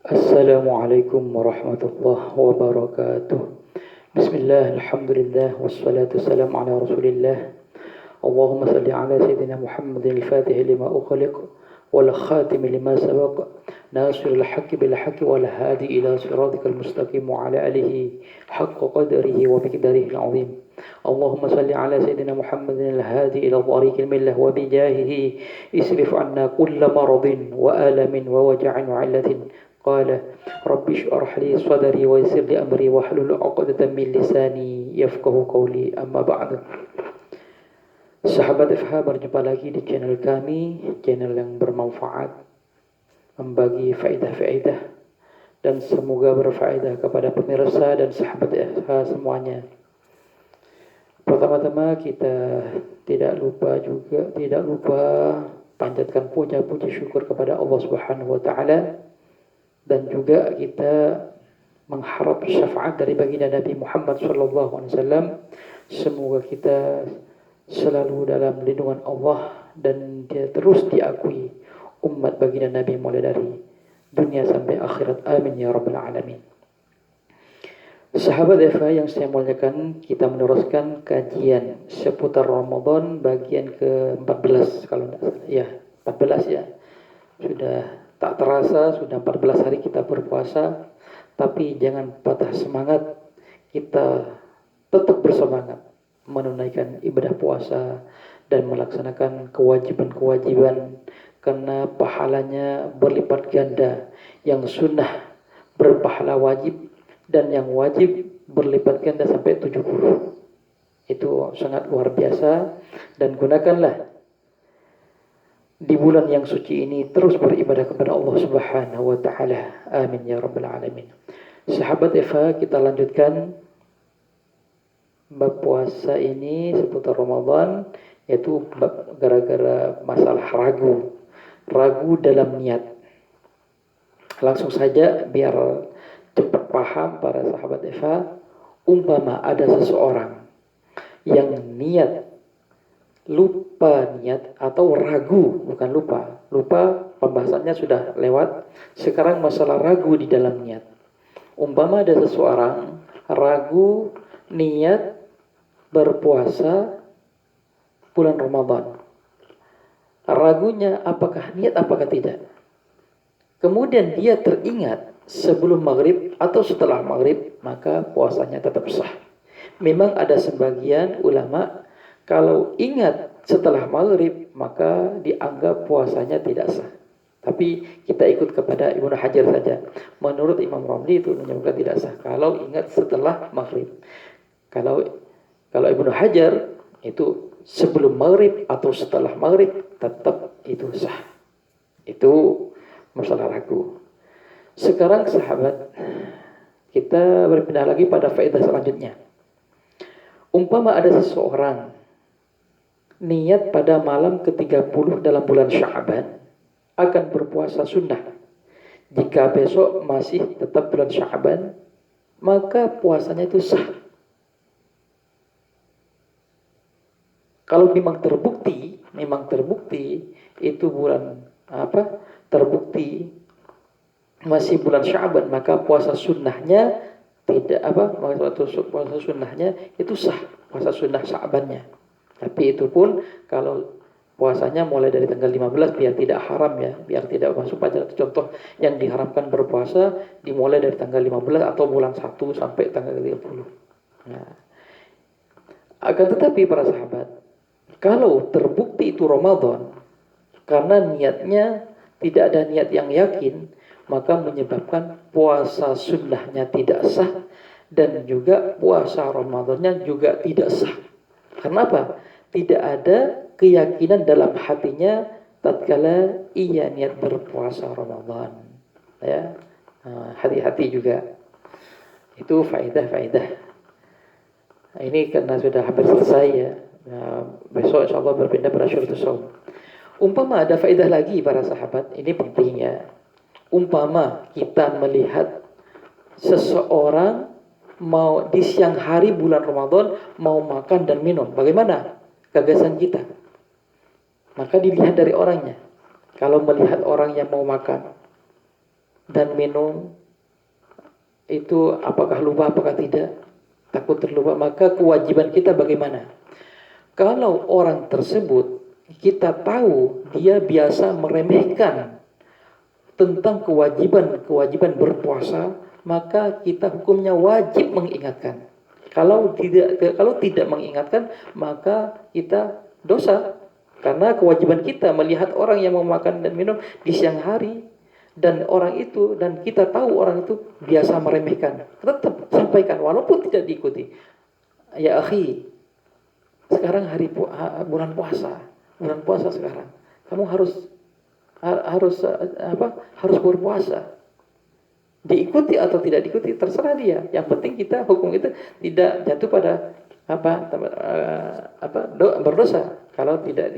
Assalamualaikum warahmatullahi wabarakatuh. Bismillah, alhamdulillah, wassalatu wassalamu ala rasulillah. Allahumma salli ala sayyidina Muhammadin al-fatih lima ukhliq wal khatim lima sabaq nasiril haqqi bil haqqi wal hadi ila siratikal mustaqim wa ala alihi haqqa qadrihi wa miqdarihi al-azim. Allahumma salli ala sayyidina Muhammadin al-hadi ila tariqil millah wa bijahihi isrif anna kulla maradin wa alamin wa waja'in wa illatin. Qala rabbi shrah li sadri wa yassir li amri wahlul 'uqdatam min lisani yafqahu qawli, amma ba'du. Sahabat FH, berjumpa lagi di channel kami, channel yang bermanfaat, membagi faedah-faedah dan semoga berfaedah kepada pemirsa dan sahabat FH semuanya. Pertama-tama kita tidak lupa panjatkan puja-puji syukur kepada Allah Subhanahu wa taala, dan juga kita mengharap syafaat dari baginda Nabi Muhammad SAW. Semoga kita selalu dalam lindungan Allah dan dia terus diakui umat baginda Nabi mulai dari dunia sampai akhirat. Amin ya rabbal alamin. Sahabat Eva yang saya muliakan, kita meneruskan kajian seputar Ramadan bagian ke-14 kalau tidak salah. Ya, 14 ya. Sudah tak terasa sudah 14 hari kita berpuasa, tapi jangan patah semangat. Kita tetap bersemangat menunaikan ibadah puasa dan melaksanakan kewajiban-kewajiban, karena pahalanya berlipat ganda. Yang sunnah berpahala wajib dan yang wajib berlipat ganda sampai 70. Itu sangat luar biasa, dan gunakanlah di bulan yang suci ini terus beribadah kepada Allah Subhanahu wa taala. Amin ya rabbal alamin. Sahabat Eva, kita lanjutkan bab puasa ini seputar Ramadan, yaitu bab gara-gara masalah ragu dalam niat. Langsung saja biar cepat paham para sahabat Eva. Umpama ada seseorang yang lupa niat atau ragu, bukan lupa pembahasannya sudah lewat. Sekarang masalah ragu di dalam niat. Umpama ada seseorang ragu niat berpuasa bulan Ramadan, ragunya apakah niat apakah tidak. Kemudian dia teringat sebelum maghrib atau setelah maghrib, maka puasanya tetap sah. Memang ada sebagian ulama kalau ingat setelah maghrib maka dianggap puasanya tidak sah. Tapi kita ikut kepada Ibnu Hajar saja. Menurut Imam Romli itu menyebutkan tidak sah kalau ingat setelah maghrib. Kalau Ibnu Hajar itu sebelum maghrib atau setelah maghrib tetap itu sah. Itu masalah ragu. Sekarang sahabat, kita berpindah lagi pada faedah selanjutnya. Umpama ada seseorang niat pada malam ke-30 dalam bulan Sya'ban akan berpuasa sunnah. Jika besok masih tetap bulan Sya'ban, maka puasanya itu sah. Kalau memang terbukti itu bulan terbukti masih bulan Sya'ban, maka puasa sunnahnya puasa sunnahnya itu sah, puasa sunnah Sya'bannya. Tapi itu pun kalau puasanya mulai dari tanggal 15 biar tidak haram ya, biar tidak masuk pada contoh yang diharamkan berpuasa dimulai dari tanggal 15 atau bulan 1 sampai tanggal 30. Nah, akan tetapi para sahabat, kalau terbukti itu Ramadan karena niatnya tidak ada niat yang yakin, maka menyebabkan puasa sunnahnya tidak sah dan juga puasa Ramadannya juga tidak sah. Kenapa? Tidak ada keyakinan dalam hatinya tatkala ia niat berpuasa Ramadan. Ya, hati-hati juga. Itu faedah. Nah, ini karena sudah hampir selesai ya. Nah, besok insyaallah berpindah pada syuratus shaum. Umpama ada faedah lagi para sahabat, ini penting ya. Umpama kita melihat seseorang mau di siang hari bulan Ramadan mau makan dan minum, bagaimana gagasan kita? Maka dilihat dari orangnya. Kalau melihat orang yang mau makan, dan minum itu apakah lupa apakah tidak, takut terlupa, maka kewajiban kita bagaimana? Kalau orang tersebut kita tahu dia biasa meremehkan tentang kewajiban berpuasa, maka kita hukumnya wajib mengingatkan. Kalau tidak mengingatkan, maka kita dosa. Karena kewajiban kita melihat orang yang mau makan dan minum di siang hari, dan orang itu, dan kita tahu orang itu biasa meremehkan, tetap sampaikan walaupun tidak diikuti. Ya akhi, sekarang bulan puasa sekarang. Kamu harus berpuasa. Diikuti atau tidak diikuti terserah dia. Yang penting kita hukum itu tidak jatuh pada berdosa kalau kita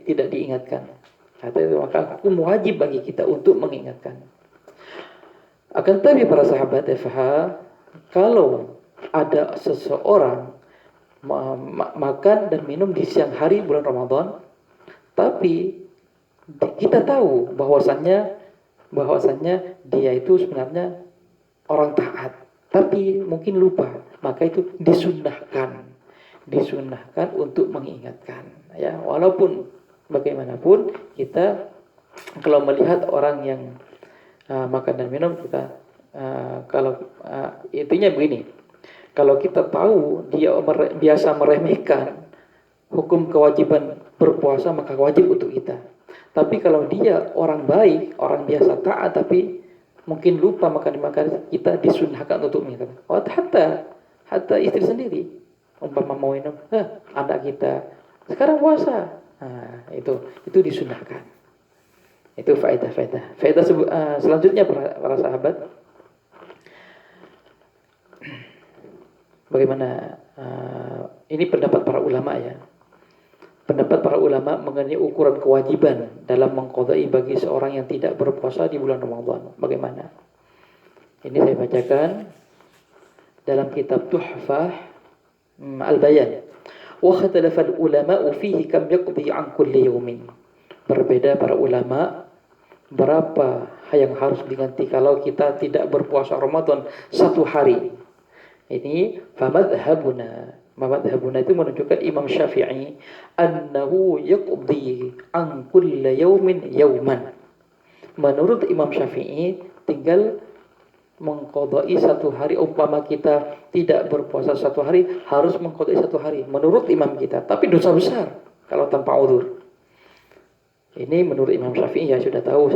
tidak diingatkan. Maka hukum wajib bagi kita untuk mengingatkan. Akan tetapi para sahabat kalau ada seseorang makan dan minum di siang hari bulan Ramadan, tapi kita tahu bahwasannya dia itu sebenarnya orang taat, tapi mungkin lupa, maka itu disunnahkan untuk mengingatkan. Ya, walaupun bagaimanapun kita kalau melihat orang yang makan dan minum, kita intinya begini, kalau kita tahu dia biasa meremehkan hukum kewajiban berpuasa, maka wajib untuk kita. Tapi kalau dia orang baik, orang biasa taat, tapi mungkin lupa maka kita disunahkan untuk minum. Hatta istri sendiri, umpama mau minum, anak kita sekarang puasa, itu disunahkan. Itu faedah. Selanjutnya para sahabat, bagaimana ini pendapat para ulama ya. Pendapat para ulama mengenai ukuran kewajiban dalam mengqadai bagi seorang yang tidak berpuasa di bulan Ramadan. Bagaimana? Ini saya bacakan dalam kitab Tuhfah Al-Bayan. Wa ikhtalafa al-ulama'u fihi kam yaqdi an kulli yawmin. Berbeda para ulama berapa yang harus diganti kalau kita tidak berpuasa Ramadan satu hari. Ini Madhabuna itu menunjukkan Imam Syafi'i annahu yaqdi an kulli yawmin yawman. Menurut Imam Syafi'i tinggal mengqadai satu hari. Umpama kita tidak berpuasa satu hari, harus mengqadai satu hari menurut imam kita, tapi dosa besar kalau tanpa uzur. Ini menurut Imam Syafi'i, ya sudah tahu.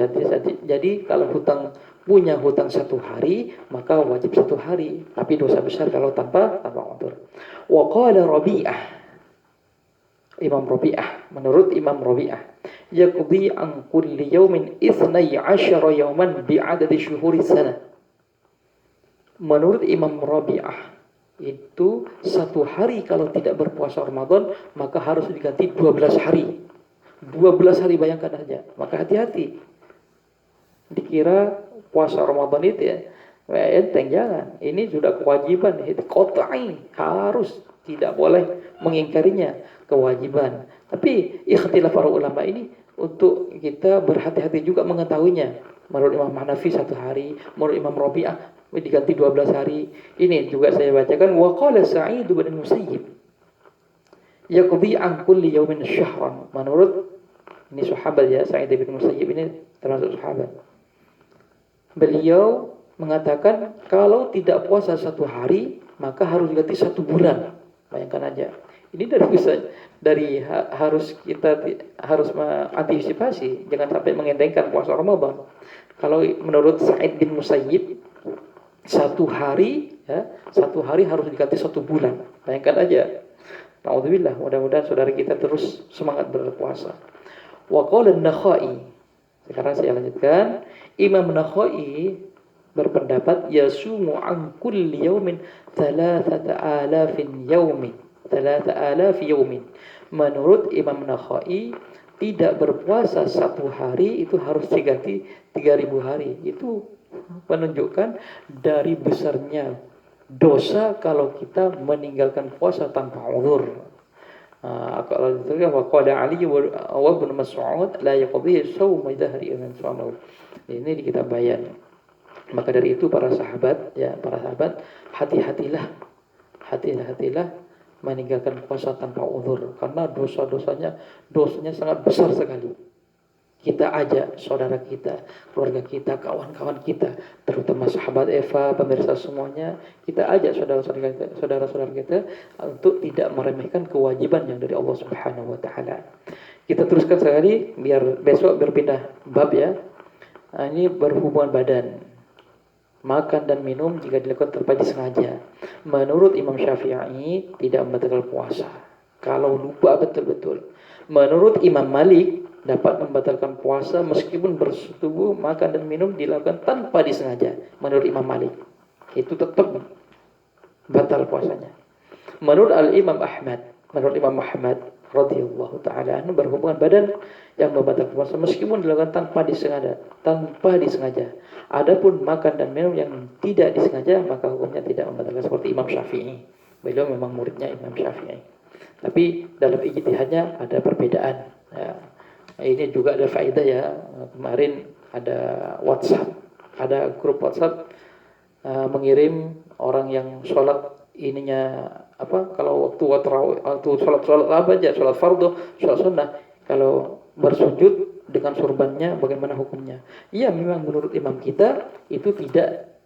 Jadi kalau punya hutang satu hari, maka wajib satu hari, tapi dosa besar kalau tanpa uzur. Wa qala Rabi'ah, Imam Rabi'ah, menurut Imam Rabi'ah, yaqdi an kulli yawmin 12 yawman bi'adadi syuhuri sana. Menurut Imam Rabi'ah, itu satu hari kalau tidak berpuasa Ramadan, maka harus diganti 12 hari. 12 hari, bayangkan aja. Maka hati-hati. Dikira puasa Ramadan itu ya enteng, jangan. Ini sudah kewajiban, itu qat'i, harus, tidak boleh mengingkarinya, kewajiban. Tapi ikhtilaf para ulama ini untuk kita berhati-hati juga mengetahuinya. Menurut Imam Hanafi satu hari, menurut Imam Rabi'ah diganti 12 hari. Ini juga saya bacakan, wa qala Sa'id bin Musayyib yaqdi an kulli yawmin syahran. Menurut ini sahabat ya, Sa'id bin Musayyib ini termasuk sahabat. Beliau mengatakan kalau tidak puasa satu hari, maka harus diganti satu bulan. Bayangkan aja. Ini harus mengantisipasi, jangan sampai mengentengkan puasa Ramadan. Kalau menurut Sa'id bin Musayyib, satu hari harus diganti satu bulan. Bayangkan aja. Na'udzubillah, mudah-mudahan saudara kita terus semangat berpuasa. Wa qala an-Nakhai. Sekarang saya lanjutkan. Imam Nakhai berpendapat yasumu an kulli yawmin 3,000 yawmin. 3,000 yawmin. Menurut Imam Nakhai, tidak berpuasa satu hari itu harus diganti 3.000 hari. Itu menunjukkan dari besarnya dosa kalau kita meninggalkan puasa tanpa uzur. Kalau diteruskan wa qala Ali wa ibn Mas'ud la yaqdi shaum dhahri man shamahu. Ini di kitab Bayan. Maka dari itu para sahabat, hati-hatilah, meninggalkan puasa tanpa uzur karena dosanya sangat besar sekali. Kita ajak saudara kita, keluarga kita, kawan-kawan kita, terutama sahabat Eva, pemirsa semuanya, kita ajak saudara-saudara kita untuk tidak meremehkan kewajiban yang dari Allah Subhanahu wa taala. Kita teruskan sekali biar besok berpindah bab ya. Ini berhubungan badan. Makan dan minum jika dilakukan tanpa disengaja. Menurut Imam Syafi'i tidak membatalkan puasa kalau lupa betul-betul. Menurut Imam Malik dapat membatalkan puasa meskipun bersetubuh makan dan minum dilakukan tanpa disengaja. Menurut Imam Malik itu tetap batal puasanya. Menurut Imam Ahmad radhiyallahu taala anhu berhubungan badan yang membatalkan puasa meskipun dilakukan tanpa disengaja. Adapun makan dan minum yang tidak disengaja maka hukumnya tidak membatalkan, seperti Imam Syafi'i. Beliau memang muridnya Imam Syafi'i. Tapi dalam ijtihadnya ada perbedaan. Ya. Ini juga ada faedah ya. Kemarin ada grup WhatsApp mengirim orang yang sholat kalau waktu sholat apa aja, sholat fardu, sholat sunnah, kalau bersujud dengan surbannya bagaimana hukumnya? Iya, memang menurut imam kita itu tidak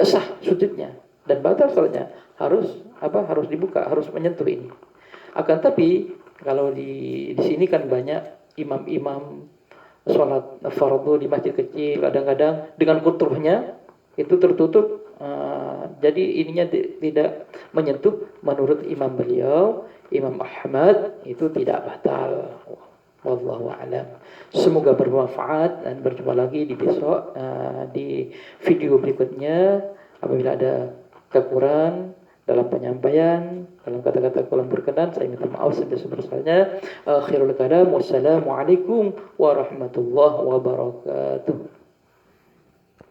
sah sujudnya dan batal sholatnya, harus dibuka, harus menyentuh ini. Akan tapi kalau di sini kan banyak imam-imam sholat fardu di masjid kecil, kadang-kadang dengan kutuhnya itu tertutup, jadi ininya tidak menyentuh. Menurut imam beliau, Imam Ahmad, itu tidak batal. Wallahu a'lam. Semoga bermanfaat dan berjumpa lagi di besok di video berikutnya. Apabila ada kekurangan dalam penyampaian, dalam kata-kata kurang berkenan, saya minta maaf sebesar-besarnya. Akhirul kalam, wassalamualaikum warahmatullahi wabarakatuh.